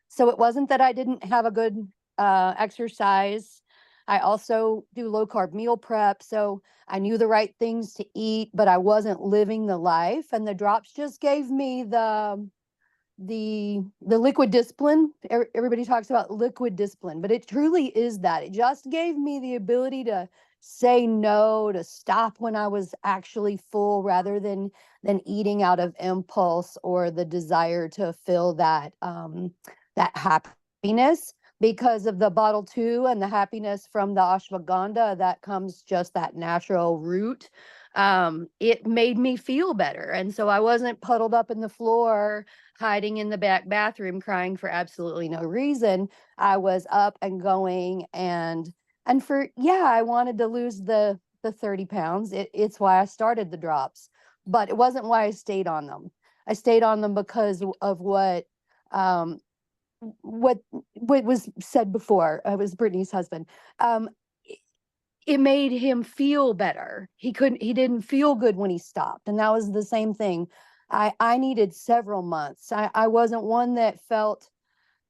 So it wasn't that I didn't have a good exercise. I also do low carb meal prep. So I knew the right things to eat, but I wasn't living the life. And the drops just gave me the liquid discipline. Everybody talks about liquid discipline, but it truly is that. It just gave me the ability to say no, to stop when I was actually full, rather than eating out of impulse or the desire to fill that that happiness. Because of the bottle 2 and the happiness from the ashwagandha, that comes just that natural root. It made me feel better. And so I wasn't puddled up in the floor, hiding in the back bathroom, crying for absolutely no reason. I was up and going, and I wanted to lose the 30 pounds. It's why I started the drops, but it wasn't why I stayed on them. I stayed on them because of what was said before. I was Brittany's husband. It made him feel better. He didn't feel good when he stopped. And that was the same thing. I needed several months. I wasn't one that felt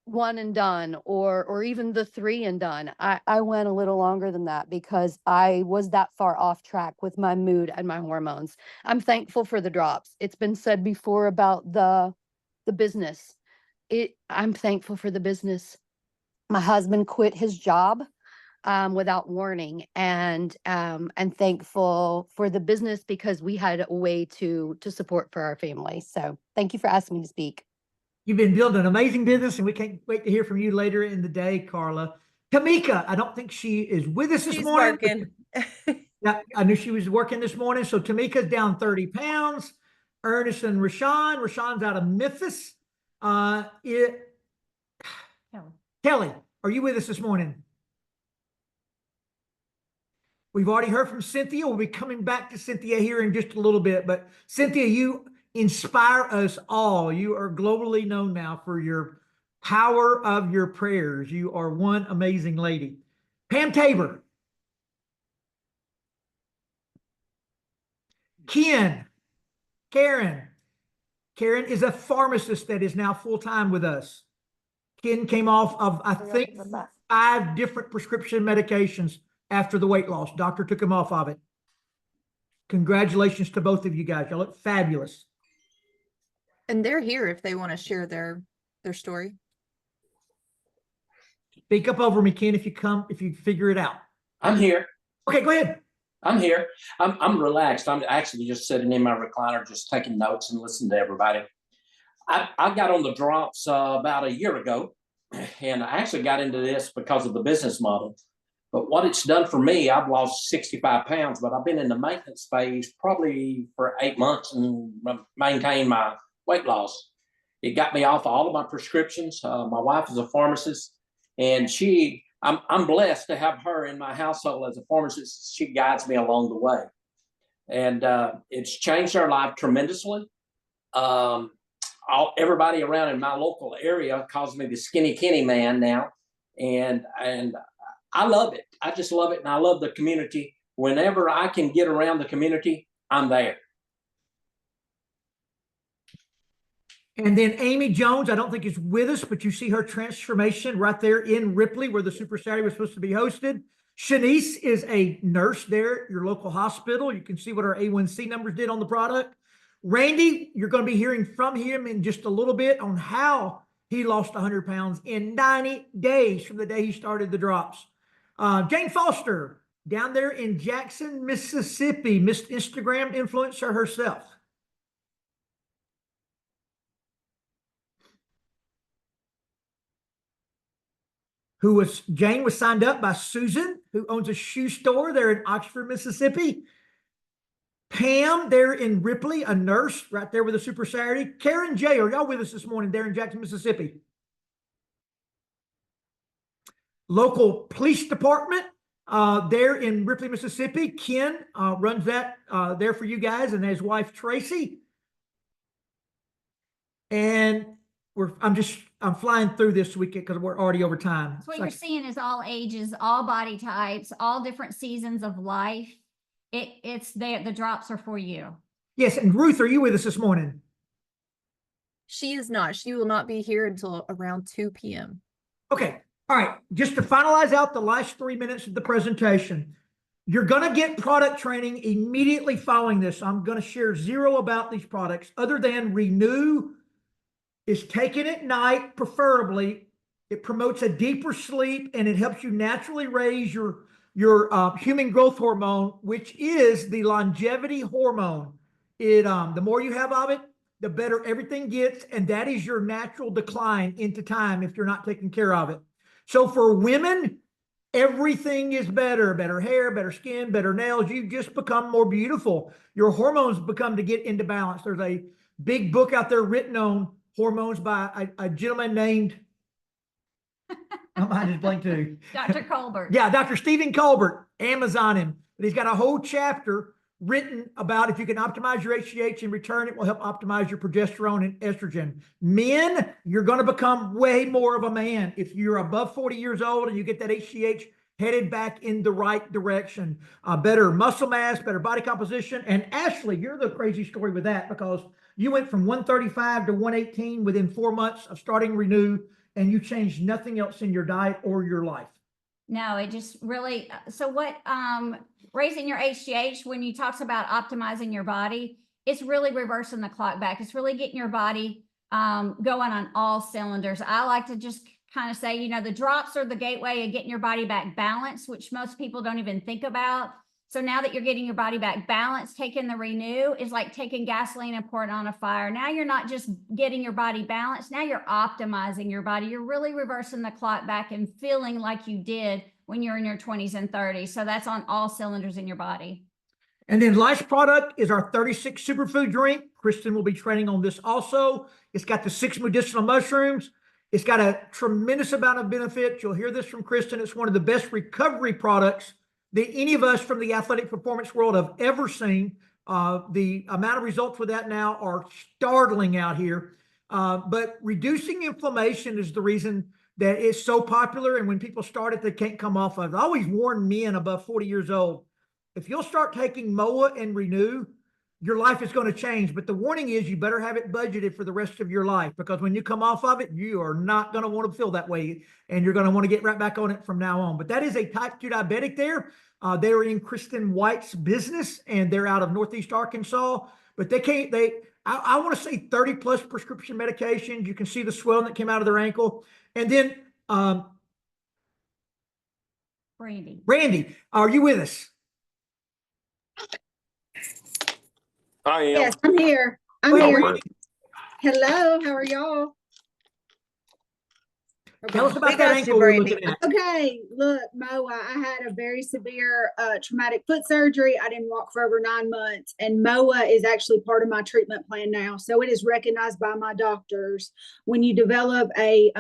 one and done, or even the 3 and done. I went a little longer than that because I was that far off track with my mood and my hormones. I'm thankful for the drops. It's been said before about the business. I'm thankful for the business. My husband quit his job without warning, and thankful for the business because we had a way to support for our family. So thank you for asking me to speak. You've been building an amazing business, and we can't wait to hear from you later in the day, Carla. Tamika, I don't think she is with us this She's morning. working. Yeah, I knew she was working this morning. So Tamika's down 30 pounds. Ernest and Rashawn's out of Memphis. Kelly, are you with us this morning? We've already heard from Cynthia. We'll be coming back to Cynthia here in just a little bit. But Cynthia, you inspire us all. You are globally known now for your power of your prayers. You are one amazing lady. Pam Tabor. Karen. Karen is a pharmacist that is now full-time with us. Ken came off of, I think, 5 different prescription medications after the weight loss. Doctor took him off of it. Congratulations to both of you guys. Y'all look fabulous. And they're here if they want to share their story. Speak up over me, Ken, if you figure it out. I'm here. Okay, go ahead. I'm here. I'm relaxed. I'm actually just sitting in my recliner, just taking notes and listening to everybody. I got on the drops about a year ago, and I actually got into this because of the business model. But what it's done for me, I've lost 65 pounds, but I've been in the maintenance phase probably for 8 months and maintained my weight loss. It got me off all of my prescriptions. My wife is a pharmacist, and I'm blessed to have her in my household as a pharmacist. She guides me along the way. And it's changed our life tremendously. Everybody around in my local area calls me the Skinny Kenny man now. And I love it. I just love it. And I love the community. Whenever I can get around the community, I'm there. And then Amy Jones, I don't think is with us, but you see her transformation right there in Ripley, where the Super Saturday was supposed to be hosted. Shanice is a nurse there at your local hospital. You can see what our A1C numbers did on the product. Randy, you're going to be hearing from him in just a little bit on how he lost 100 pounds in 90 days from the day he started the drops. Jane Foster, down there in Jackson, Mississippi, Miss Instagram influencer herself. Jane was signed up by Susan, who owns a shoe store there in Oxford, Mississippi. Pam there in Ripley, a nurse right there with a Super Saturday. Karen J, are y'all with us this morning there in Jackson, Mississippi? Local police department there in Ripley, Mississippi. Ken runs that there for you guys, and his wife Tracy. And I'm flying through this weekend because we're already over time. So what you're seeing is all ages, all body types, all different seasons of life. It's there. The drops are for you. Yes. And Ruth, are you with us this morning? She is not. She will not be here until around 2 p.m. Okay. All right, just to finalize out the last 3 minutes of the presentation, you're going to get product training immediately following this. I'm going to share zero about these products other than Renew is taken at night, preferably. It promotes a deeper sleep and it helps you naturally raise your human growth hormone, which is the longevity hormone. The more you have of it, the better everything gets, and that is your natural decline into time if you're not taking care of it. So for women, everything is better. Better hair, better skin, better nails. You just become more beautiful. Your hormones become to get into balance. There's a big book out there written on hormones by a gentleman named, my mind is blank too. Dr. Colbert. Yeah, Dr. Stephen Colbert. Amazon him. But he's got a whole chapter written about if you can optimize your HGH in return, it will help optimize your progesterone and estrogen. Men, you're going to become way more of a man. If you're above 40 years old and you get that HGH headed back in the right direction, better muscle mass, better body composition. And Ashley, you're the crazy story with that because you went from 135 to 118 within 4 months of starting Renew, and you changed nothing else in your diet or your life. No, it just really, so what, raising your HGH, when you talks about optimizing your body, it's really reversing the clock back. It's really getting your body going on all cylinders. I like to just kind of say, the drops are the gateway of getting your body back balanced, which most people don't even think about. So now that you're getting your body back balanced, taking the Renew is like taking gasoline and pouring on a fire. Now you're not just getting your body balanced. Now you're optimizing your body. You're really reversing the clock back and feeling like you did when you're in your 20s and 30s. So that's on all cylinders in your body. And then last product is our 36 superfood drink. Kristen will be training on this also. It's got the 6 medicinal mushrooms. It's got a tremendous amount of benefits. You'll hear this from Kristen. It's one of the best recovery products that any of us from the athletic performance world have ever seen. The amount of results with that now are startling out here. But reducing inflammation is the reason that it's so popular. And when people start it, they can't come off of it. I always warn men above 40 years old, if you'll start taking MOA and Renew, your life is going to change. But the warning is you better have it budgeted for the rest of your life, because when you come off of it, you are not going to want to feel that way. And you're going to want to get right back on it from now on. But that is a type 2 diabetic there. They are in Kristen White's business and they're out of Northeast Arkansas, but I want to say 30 plus prescription medications. You can see the swelling that came out of their ankle. And then, Brandy, are you with us? I am. Yes, I'm here. I'm here. Hello, how are y'all? Tell us about that ankle we're looking at. Okay, look, MOA, I had a very severe traumatic foot surgery. I didn't walk for over 9 months, and MOA is actually part of my treatment plan now. So it is recognized by my doctors. When you develop a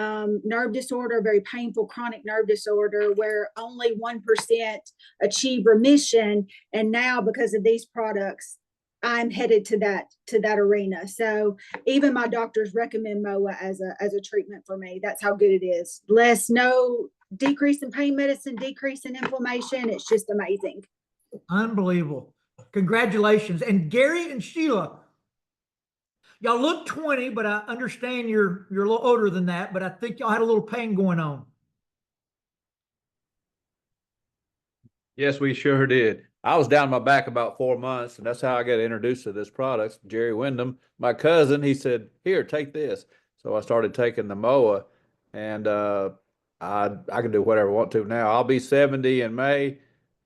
nerve disorder, a very painful chronic nerve disorder where only 1% achieve remission, and now because of these products, I'm headed to that arena. So even my doctors recommend MOA as a treatment for me. That's how good it is. No decrease in pain medicine, decrease in inflammation. It's just amazing. Unbelievable. Congratulations. And Gary and Sheila, y'all look 20, but I understand you're a little older than that, but I think y'all had a little pain going on. Yes, we sure did. I was down my back about 4 months, and that's how I got introduced to this product. Jerry Wyndham, my cousin, he said, "Here, take this." So I started taking the MOA, and I can do whatever I want to now. I'll be 70 in May,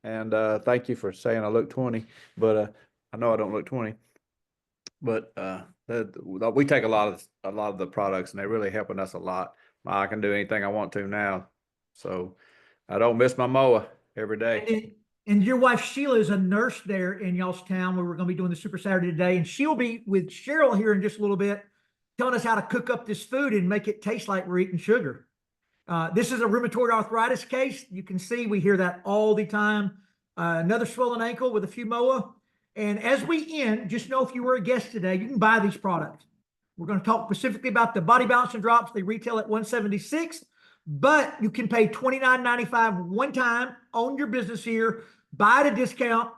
and thank you for saying I look 20, but I know I don't look 20. But we take a lot of the products, and they're really helping us a lot. I can do anything I want to now, so I don't miss my MOA every day. And your wife Sheila is a nurse there in y'all's town where we're going to be doing the Super Saturday today. And she'll be with Cheryl here in just a little bit, telling us how to cook up this food and make it taste like we're eating sugar. This is a rheumatoid arthritis case. You can see we hear that all the time. Another swollen ankle with a few MOA. And as we end, just know if you were a guest today, you can buy these products. We're going to talk specifically about the body balancing drops. They retail at $176, but you can pay $29.95 one time, own your business here, buy at a discount.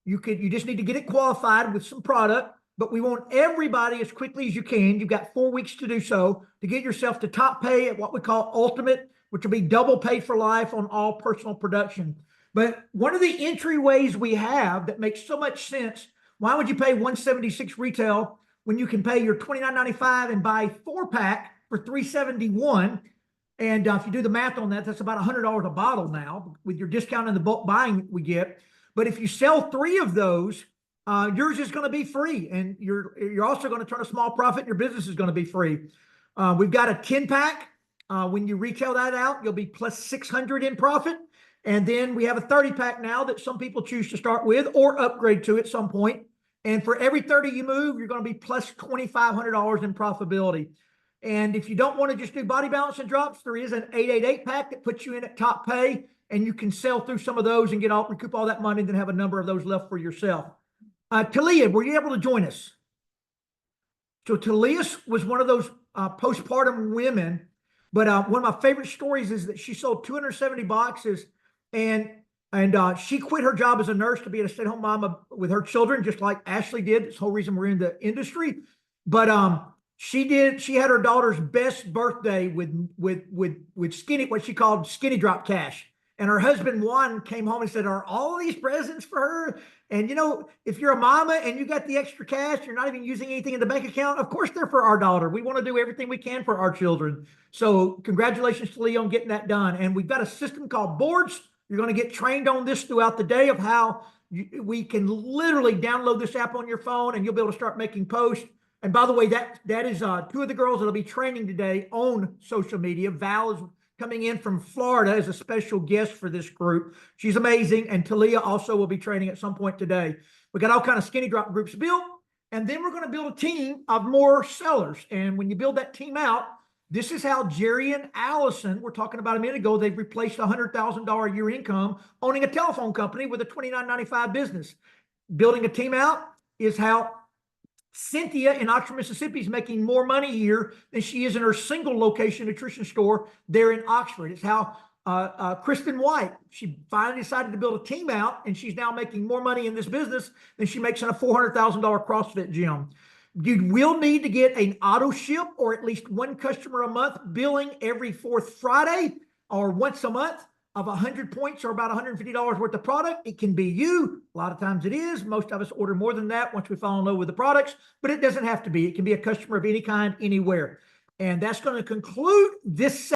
You just need to get it qualified with some product, but we want everybody as quickly as you can. You've got 4 weeks to do so to get yourself to top pay at what we call ultimate which will be double pay for life on all personal production. But one of the entryways we have that makes so much sense, why would you pay $176 retail when you can pay your $29.95 and buy 4-pack for $371? And if you do the math on that, that's about $100 a bottle now with your discount and the bulk buying we get. But if you sell 3 of those, yours is going to be free, and you're also going to turn a small profit. Your business is going to be free. We've got a 10-pack. When you retail that out, you'll be plus 600 in profit. And then we have a 30-pack now that some people choose to start with or upgrade to at some point. And for every 30 you move, you're going to be plus $2,500 in profitability. And if you don't want to just do body balance and drops, there is an 888-pack that puts you in at top pay, and you can sell through some of those and recoup all that money and then have a number of those left for yourself. Talia, were you able to join us? So Talia was one of those postpartum women, but one of my favorite stories is that she sold 270 boxes, and she quit her job as a nurse to be a stay-at-home mom with her children, just like Ashley did. That's the whole reason we're in the industry. But she had her daughter's best birthday with skinny, what she called skinny drop cash. And her husband, Juan, came home and said, are all these presents for her? And, you know, if you're a mama and you got the extra cash, you're not even using anything in the bank account, of course they're for our daughter. We want to do everything we can for our children. So congratulations to Lee on getting that done. And we've got a system called boards. You're going to get trained on this throughout the day of how we can literally download this app on your phone, and you'll be able to start making posts. And by the way, that is 2 of the girls that'll be training today on social media. Val is coming in from Florida as a special guest for this group. She's amazing. And Talia also will be training at some point today. We got all kind of skinny drop groups built, and then we're going to build a team of more sellers. And when you build that team out, this is how Jerry and Allison, we're talking about a minute ago, they've replaced $100,000 a year income owning a telephone company with a $29.95 business. Building a team out is how Cynthia in Oxford, Mississippi is making more money here than she is in her single location nutrition store there in Oxford. It's how Kristen White, she finally decided to build a team out, and she's now making more money in this business than she makes in a $400,000 CrossFit gym. You will need to get an auto ship or at least one customer a month billing every 4th Friday or once a month of 100 points or about $150 worth of product. It can be you. A lot of times it is. Most of us order more than that once we fall in love with the products, but it doesn't have to be. It can be a customer of any kind, anywhere. And that's going to conclude this